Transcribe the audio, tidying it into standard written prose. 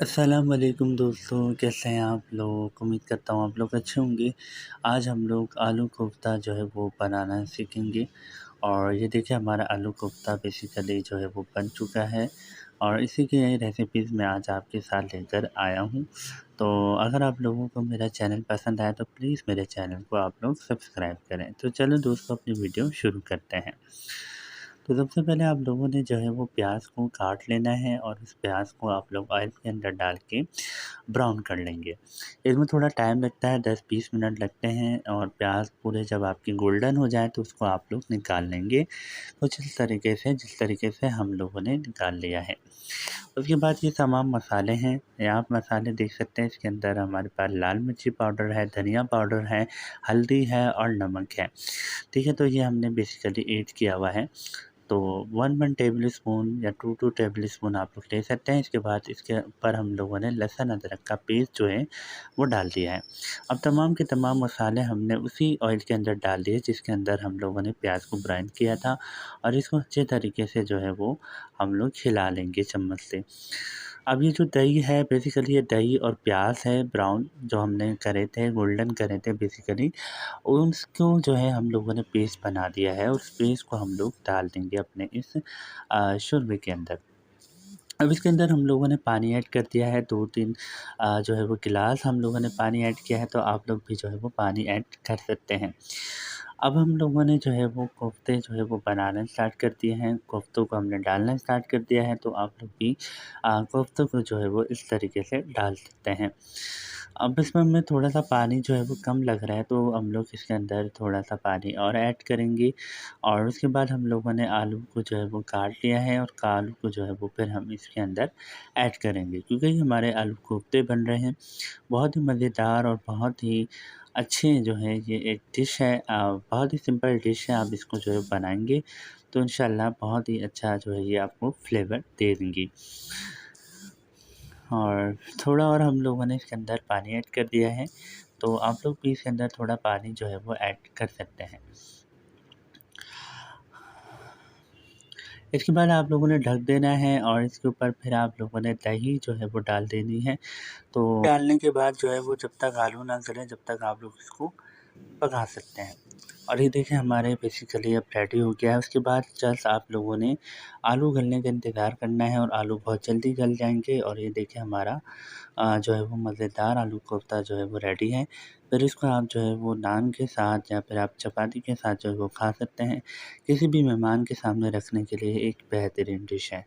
अस्सलाम वालेकुम दोस्तों, कैसे हैं आप लोग? उम्मीद करता हूँ आप लोग अच्छे होंगे। आज हम लोग आलू कोफ्ता जो है वो बनाना सीखेंगे और ये देखिए हमारा आलू कोफ्ता बेसिकली जो है वो बन चुका है और इसी की रेसिपीज़ मैं आज आपके साथ लेकर आया हूँ। तो अगर आप लोगों को मेरा चैनल पसंद आया तो प्लीज़ मेरे चैनल को आप लोग सब्सक्राइब करें। तो चलो दोस्तों अपनी वीडियो शुरू करते हैं। तो सबसे पहले आप लोगों ने जो है वो प्याज को काट लेना है और उस प्याज को आप लोग ऑयल के अंदर डाल के ब्राउन कर लेंगे। इसमें थोड़ा टाइम लगता है, 10-20 मिनट लगते हैं और प्याज पूरे जब आपकी गोल्डन हो जाए तो उसको आप लोग निकाल लेंगे, कुछ इस तरीके से जिस तरीके से हम लोगों ने निकाल लिया है। उसके बाद ये तमाम मसाले हैं, ये आप मसाले देख सकते हैं। इसके अंदर हमारे पास लाल मिर्ची पाउडर है, धनिया पाउडर है, हल्दी है और नमक है। ठीक है, तो ये हमने बेसिकली ऐड किया हुआ है। तो 1 टेबल स्पून या 2 टेबल स्पून आप लोग ले सकते हैं। इसके बाद इसके ऊपर हम लोगों ने लहसुन अदरक का पेस्ट जो है वो डाल दिया है। अब तमाम के तमाम मसाले हमने उसी ऑयल के अंदर डाल दिए जिसके अंदर हम लोगों ने प्याज को ब्राउन किया था और इसको अच्छे तरीके से जो है वो हम लोग हिला लेंगे चम्मच से। अब ये जो दही है बेसिकली ये दही और प्याज है ब्राउन जो हमने करे थे, गोल्डन करे थे बेसिकली, उसको जो है हम लोगों ने पेस्ट बना दिया है। उस पेस्ट को हम लोग डाल देंगे अपने इस शोरबे के अंदर। अब इसके अंदर हम लोगों ने पानी ऐड कर दिया है, 2-3 जो है वो गिलास हम लोगों ने पानी ऐड किया है, तो आप लोग भी जो है वो पानी ऐड कर सकते हैं। अब हम लोगों ने जो है वो कोफ्ते जो है वो बनाना स्टार्ट कर दिए हैं, कोफ्तों को हमने डालना स्टार्ट कर दिया है, तो आप लोग भी कोफ्तों को जो है वो इस तरीके से डाल सकते हैं। अब इसमें हमें थोड़ा-सा पानी जो है वो कम लग रहा है, तो हम लोग इसके अंदर थोड़ा-सा पानी और ऐड करेंगे और उसके बाद हम लोगों ने आलू को जो है वो काट लिया है और आलू को जो है वो फिर हम इसके अंदर ऐड करेंगे क्योंकि ये हमारे आलू कोफ्ते बन रहे हैं। बहुत ही मज़ेदार और बहुत ही अच्छे जो है ये एक डिश है, बहुत ही सिंपल डिश है। आप इसको जो है बनाएँगे तो इंशाल्लाह बहुत ही अच्छा जो है ये आपको फ्लेवर दे देंगी। और थोड़ा और हम लोगों ने इसके अंदर पानी ऐड कर दिया है, तो आप लोग भी इसके अंदर थोड़ा पानी जो है वो ऐड कर सकते हैं। इसके बाद आप लोगों ने ढक देना है और इसके ऊपर फिर आप लोगों ने दही जो है वो डाल देनी है। तो डालने के बाद जो है वो जब तक आलू ना गले जब तक आप लोग इसको पका सकते हैं। और ये देखिए हमारे बेसिकली अब रेडी हो गया है। उसके बाद जस्ट आप लोगों ने आलू गलने का इंतज़ार करना है और आलू बहुत जल्दी गल जाएँगे और ये देखिए हमारा जो है वो मज़ेदार आलू कोफ्ता जो है वो रेडी है। फिर इसको आप जो है वो नान के साथ या फिर आप चपाती के साथ जो है वो खा सकते हैं। किसी भी मेहमान के सामने रखने के लिए एक बेहतरीन डिश है।